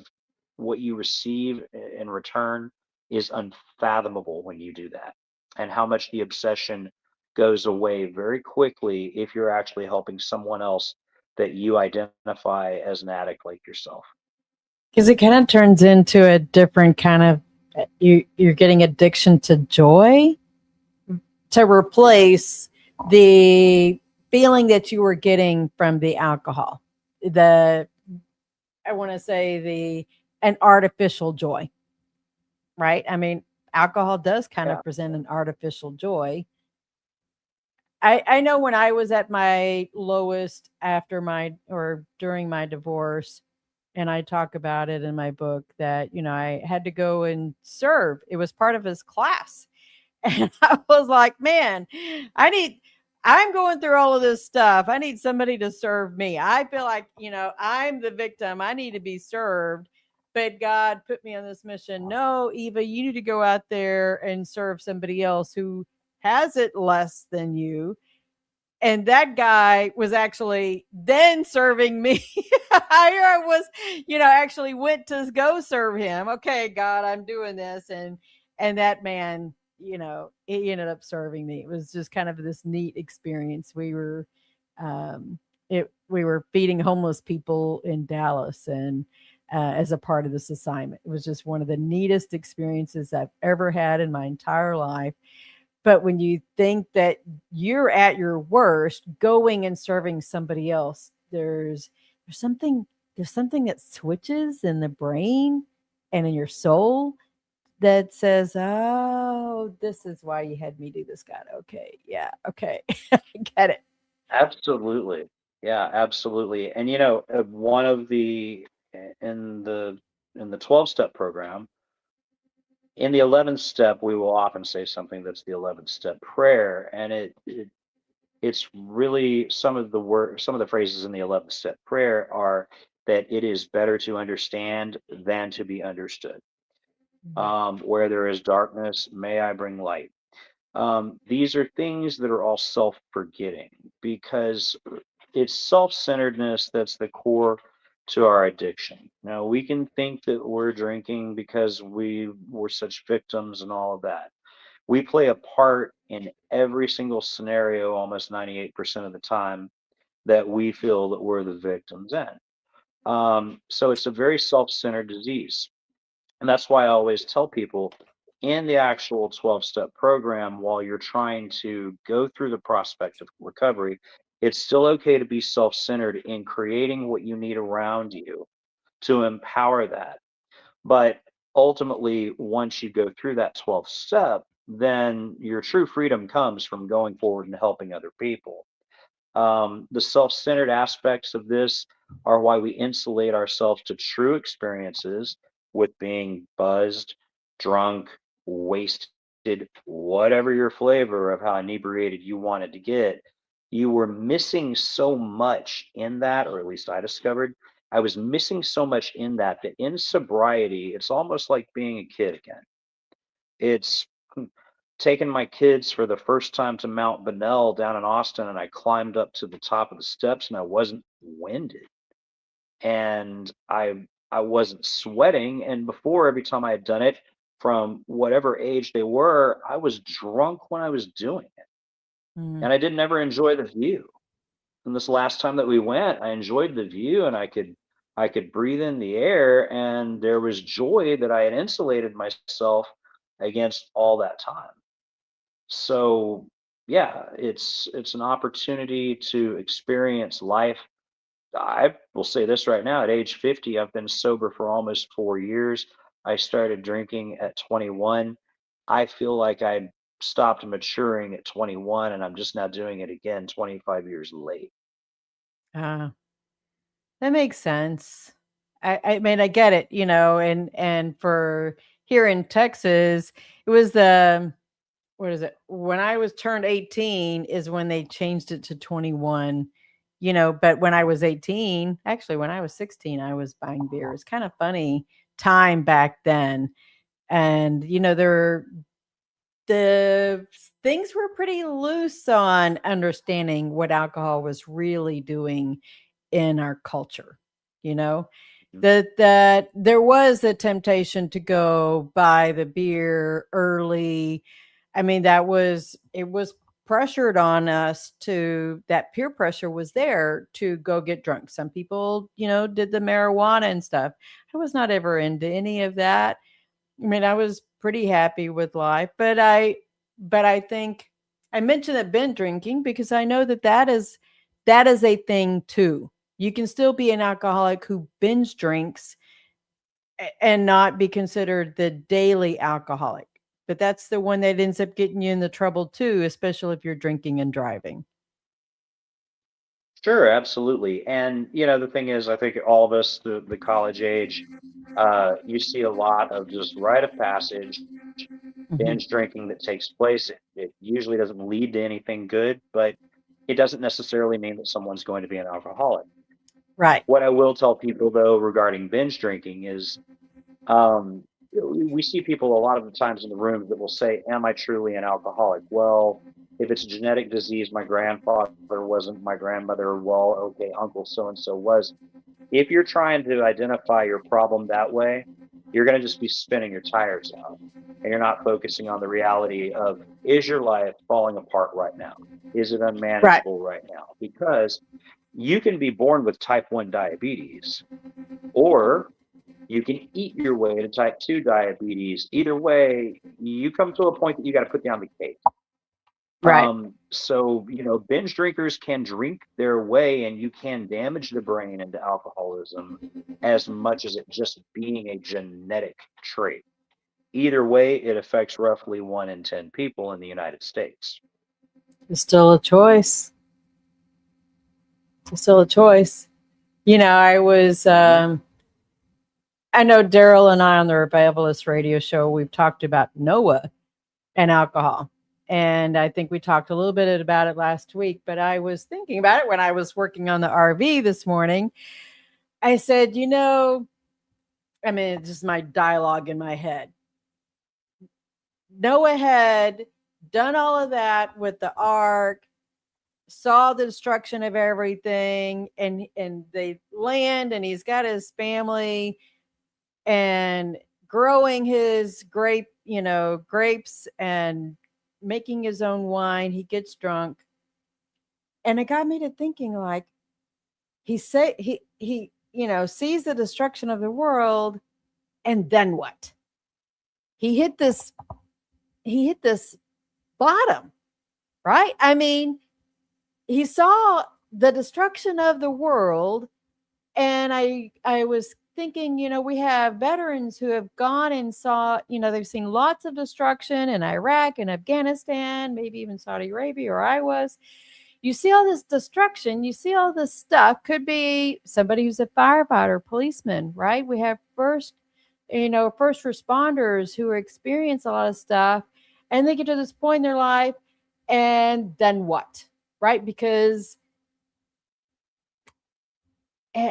what you receive in return is unfathomable when you do that, and how much the obsession goes away very quickly if you're actually helping someone else that you identify as an addict like yourself. Because it kind of turns into a different kind of you're getting addiction to joy to replace the feeling that you were getting from the alcohol. The I want to say the an artificial joy, right? I mean, alcohol does kind Yeah. of present an artificial joy. I know when I was at my lowest after my or during my divorce, and I talk about it in my book that, I had to go and serve. It was part of his class. And I was like, man, I need I'm going through all of this stuff. I need somebody to serve me. I feel like, I'm the victim. I need to be served. But God put me on this mission. No, Eva, you need to go out there and serve somebody else who has it less than you. And that guy was actually then serving me. Here I was, actually went to go serve him. Okay, God, I'm doing this. And that man, he ended up serving me. It was just kind of this neat experience. Um, we were feeding homeless people in Dallas, and as a part of this assignment, it was just one of the neatest experiences I've ever had in my entire life. But when you think that you're at your worst, going and serving somebody else, there's something there's something that switches in the brain and in your soul that says, "Oh, this is why you had me do this, God. Okay, yeah, okay, I get it." Absolutely. Yeah, absolutely. And one of the in the 12-step program, in the 11th step, we will often say something that's the 11th step prayer, and it's really some of the phrases in the 11th step prayer are that it is better to understand than to be understood. Mhm. Where there is darkness, may I bring light. These are things that are all self-forgetting because it's self-centeredness that's the core to our addiction. Now, we can think that we're drinking because we were such victims and all of that. We play a part in every single scenario almost 98% of the time that we feel that we're the victims in. So it's a very self-centered disease. And that's why I always tell people in the actual 12-step program, while you're trying to go through the prospect of recovery, it's still okay to be self centered in creating what you need around you to empower that. But ultimately, once you go through that 12th step, then your true freedom comes from going forward and helping other people. The self centered aspects of this are why we insulate ourselves to true experiences with being buzzed, drunk, wasted, whatever your flavor of how inebriated you wanted to get. You were missing so much in that, or at least I discovered I was missing so much in that, that in sobriety, it's almost like being a kid again. It's taken my kids for the first time to Mount Bunnell down in Austin, and I climbed up to the top of the steps, and I wasn't winded, and I wasn't sweating. And before, every time I had done it, from whatever age they were, I was drunk when I was doing it, Mm. and I didn't ever enjoy the view. And this last time that we went, I enjoyed the view, and I could breathe in the air, and there was joy that I had insulated myself against all that time. So yeah, it's an opportunity to experience life. I will say this right now, at age 50, I've been sober for almost 4 years. I started drinking at 21. I feel like I stopped maturing at 21, and I'm just now doing it again 25 years late. Ah, that makes sense. I mean, I get it, and for here in Texas, it was the what is it? When I was turned 18 is when they changed it to 21, but when I was 18, actually when I was 16, I was buying beer. It's kind of funny time back then. And the things were pretty loose on understanding what alcohol was really doing in our culture, you know? Mhm. That there was a temptation to go buy the beer early. I mean, it was pressured on us to that peer pressure was there to go get drunk. Some people, did the marijuana and stuff. I was not ever into any of that. I mean, I was pretty happy with life, but I think I mentioned that been drinking because I know that is a thing too. You can still be an alcoholic who binge drinks and not be considered the daily alcoholic. But that's the one that ends up getting you in the trouble too, especially if you're drinking and driving. Sure, absolutely. And the thing is, I think all of us, the college age, you see a lot of just rite of passage Mhm. binge drinking that takes place. It usually doesn't lead to anything good, but it doesn't necessarily mean that someone's going to be an alcoholic. Right. What I will tell people though regarding binge drinking is, um, we see people a lot of the times in the rooms that will say, "Am I truly an alcoholic?" Well, if it's a genetic disease, my grandfather wasn't, my grandmother, well, okay, uncle so and so was. If you're trying to identify your problem that way, you're going to just be spinning your tires out, and you're not focusing on the reality of, is your life falling apart right now? Is it Right. unmanageable right now? Because you can be born with type 1 diabetes, or you can eat your way to type 2 diabetes. Either way, you come to a point that you got to put down the cake. Right. So, binge drinkers can drink their way, and you can damage the brain into alcoholism as much as it just being a genetic trait. Either way, it affects roughly 1 in 10 people in the United States. It's still a choice. It's still a choice. Mhm. I know Daryl and I on the Revivalist radio show, we've talked about Noah and alcohol. And I think we talked a little bit about it last week, but I was thinking about it when I was working on the RV this morning. I said, it's just my dialogue in my head. Noah had done all of that with the ark, saw the destruction of everything, and they land, and he's got his family and growing his grapes and making his own wine. He gets drunk. And it got me to thinking, like, he sees the destruction of the world, and then what? He hit this bottom, right? I mean, he saw the destruction of the world, and I was thinking, we have veterans who have gone and saw, they've seen lots of destruction in Iraq and Afghanistan, maybe even Saudi Arabia, or I was. You see all this destruction, you see all this stuff. Could be somebody who's a firefighter, policeman, right? We have first responders who experience a lot of stuff, and they get to this point in their life, and then what? Right? Because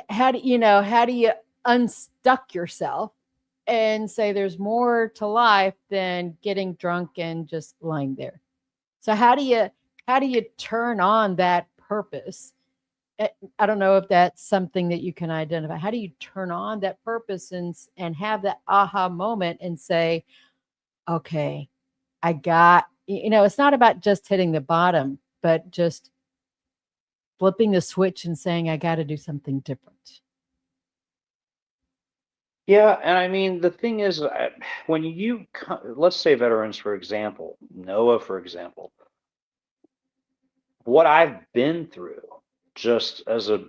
how do you unstuck yourself and say there's more to life than getting drunk and just lying there? So how do you turn on that purpose? I don't know if that's something that you can identify. How do you turn on that purpose and have that aha moment and say, okay, I got, it's not about just hitting the bottom, but just flipping the switch and saying, I got to do something different. Yeah, and I mean, the thing is, when let's say veterans, for example, Noah, for example, what I've been through just as a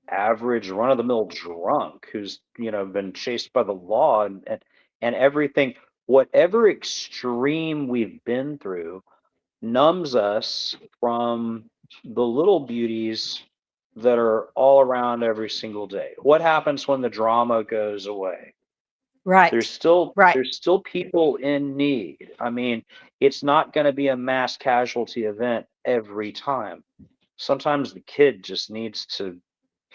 average run-of-the-mill drunk who's, been chased by the law and everything, whatever extreme we've been through numbs us from the little beauties that are all around every single day. What happens when the drama goes away? There's Right. still Right. there's still people in need. I mean, it's not going to be a mass casualty event every time. Sometimes the kid just needs to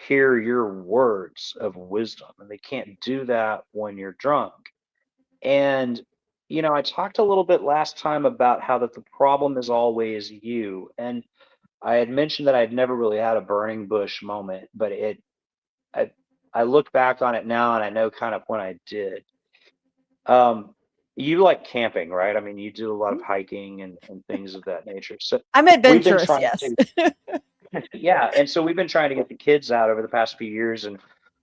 hear your words of wisdom, and they can't do that when you're drunk. And I talked a little bit last time about how that the problem is always you. And I had mentioned that I'd never really had a burning bush moment, but I I look back on it now and I know kind of when I did. Um, you like camping, right? I mean, you do a lot of hiking and things of that nature. So I'm we've been adventurous, trying yes. to, yeah, and so we've been trying to get the kids out over the past few years, and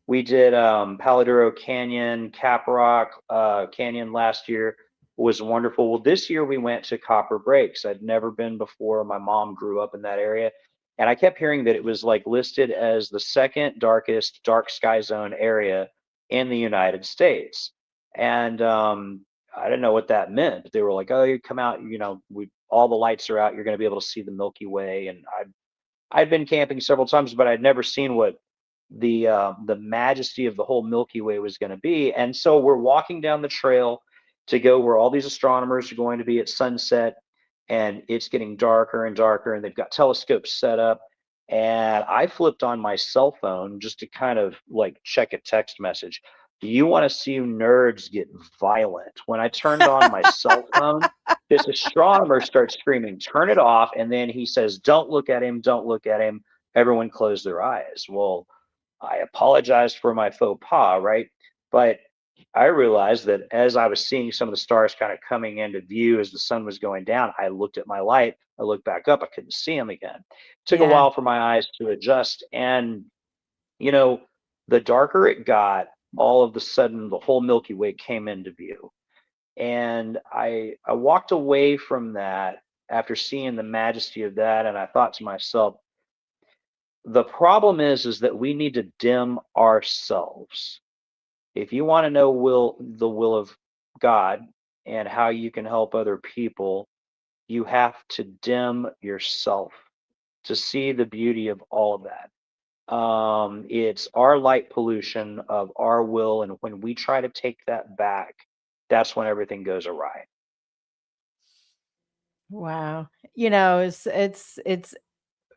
we did Paladuro Canyon, Caprock Canyon last year was wonderful. Well, this year we went to Copper Breaks. I'd never been before. My mom grew up in that area, and I kept hearing that it was like listed as the second darkest dark sky zone area in the United States. And I didn't know what that meant, but they were like, "Oh, you come out, we all the lights are out. You're going to be able to see the Milky Way." And I'd been camping several times, but I'd never seen what the majesty of the whole Milky Way was going to be. And so we're walking down the trail to go where all these astronomers are going to be at sunset. and it's getting darker and darker, and they've got telescopes set up. And I flipped on my cell phone just to kind of like check a text message. Do you want to see nerds get violent? When I turned on my cell phone, this astronomer starts screaming, "Turn it off!" And then he says, "Don't look at him, don't look at him." Everyone closed their eyes. Well, I apologized for my faux pas, right? But I realized that as I was seeing some of the stars kind of coming into view as the sun was going down, I looked at my light, I looked back up, I couldn't see them again. Took a Yeah. while for my eyes to adjust. And, you know, the darker it got, all of a sudden the whole Milky Way came into view. And I walked away from that after seeing the majesty of that. And I thought to myself, the problem is that we need to dim ourselves. If you want to know the will of God and how you can help other people, you have to dim yourself to see the beauty of all of that. It's our light pollution of our will, and when we try to take that back, that's when everything goes awry. Wow. It's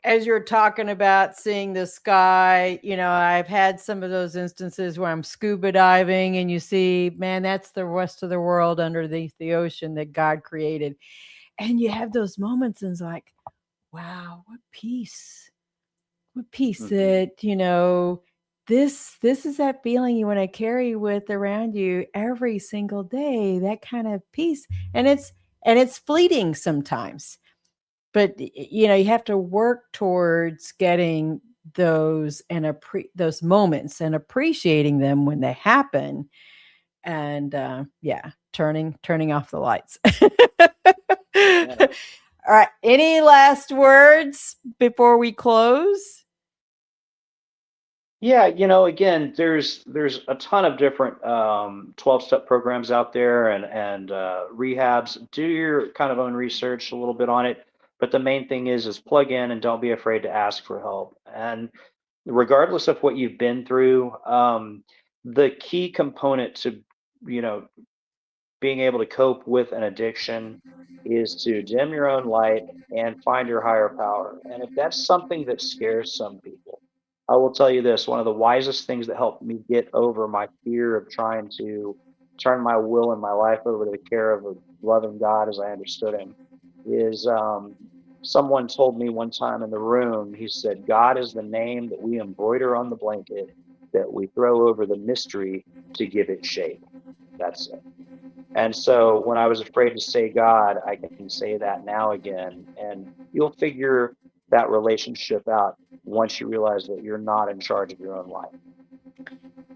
as you're talking about seeing the sky, I've had some of those instances where I'm scuba diving and you see, man, that's the rest of the world underneath the ocean that God created. And you have those moments and it's like, wow, what peace. What peace Hmm. that, this is that feeling you want to carry with around you every single day, that kind of peace. And it's fleeting sometimes, but you have to work towards getting those and those moments and appreciating them when they happen. And yeah, turning off the lights. Yeah. All right, any last words before we close? Yeah, again, there's a ton of different 12-step programs out there, and rehabs. Do your kind of own research a little bit on it, but the main thing is plug in and don't be afraid to ask for help. And regardless of what you've been through, the key component to you know being able to cope with an addiction is to dim your own light and find your higher power. And if that's something that scares some people, I will tell you this: one of the wisest things that helped me get over my fear of trying to turn my will and my life over to the care of a loving God as I understood Him is someone told me one time in the room, he said, "God is the name that we embroider on the blanket that we throw over the mystery to give it shape." That's it. And so when I was afraid to say God, I can say that now again. And you'll figure that relationship out once you realize that you're not in charge of your own life.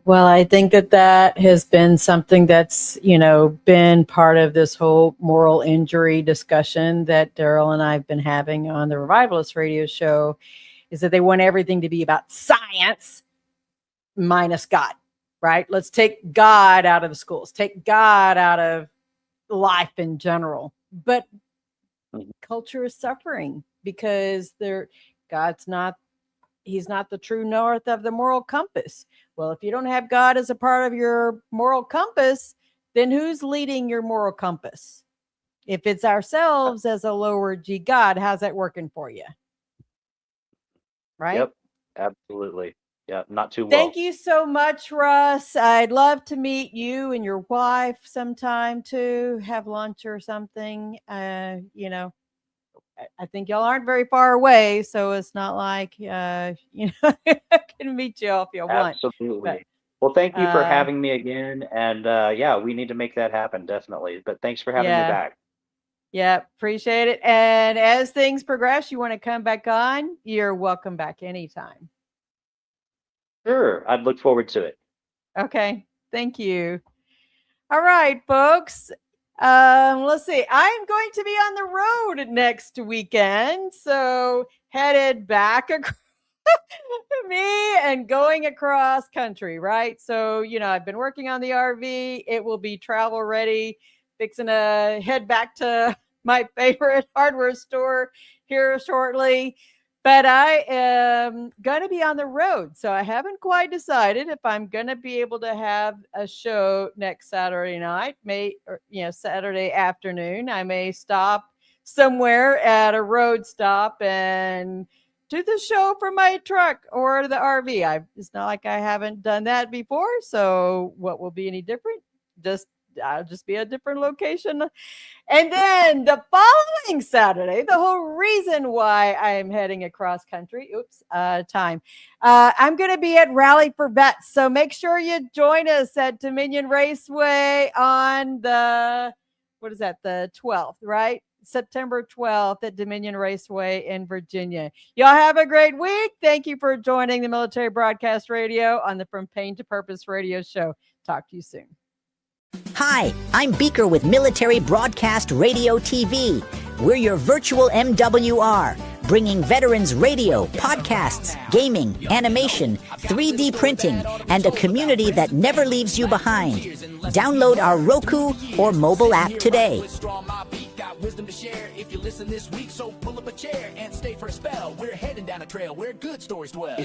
Well, I think that has been something that's, been part of this whole moral injury discussion that Daryl and I have been having on the Revivalist radio show, is that they want everything to be about science minus God, right? Let's take God out of the schools, take God out of life in general. But Mhm. culture is suffering because God's not He's not the true north of the moral compass. Well, if you don't have God as a part of your moral compass, then who's leading your moral compass? If it's ourselves as a lower G God, how's that working for you? Right? Yep, absolutely. Yeah, not too Thank well. you so much, Russ. I'd love to meet you and your wife sometime too, have lunch or something. I think y'all aren't very far away, so it's not like I can meet you if you want. But Absolutely. Well, thank you for uh, having me again. And yeah, we need to make that happen, definitely. But thanks for having me yeah, back. yeah, appreciate it. And as things progress, you want to come back on, you're welcome back anytime. Sure, I'd look forward to it. Okay, thank you. All right, folks. Let's see. I'm going to be on the road next weekend, so headed back me and going across country, right? So, I've been working on the RV. It will be travel ready, fixing to head back to my favorite hardware store here shortly. But I am going to be on the road. So I haven't quite decided if I'm going to be able to have a show next Saturday night, Saturday afternoon. I may stop somewhere at a road stop and do the show from my truck or the RV. It's not like I haven't done that before. So what will be any different? I'll just be a different location. And then the following Saturday, the whole reason why I am heading across country, I'm going to be at Rally for Vets. So make sure you join us at Dominion Raceway on the 12th, right? September 12th at Dominion Raceway in Virginia. Y'all have a great week. Thank you for joining the Military Broadcast Radio on the From Pain to Purpose radio show. Talk to you soon. Hi, I'm Beaker with Military Broadcast Radio TV. We're your virtual MWR, bringing veterans radio, podcasts, gaming, animation, 3D printing, and a community that never leaves you behind. Download our Roku or mobile app today. Wisdom to share if you listen this week, so pull up a chair and stay for a spell. We're heading down a trail where good stories dwell.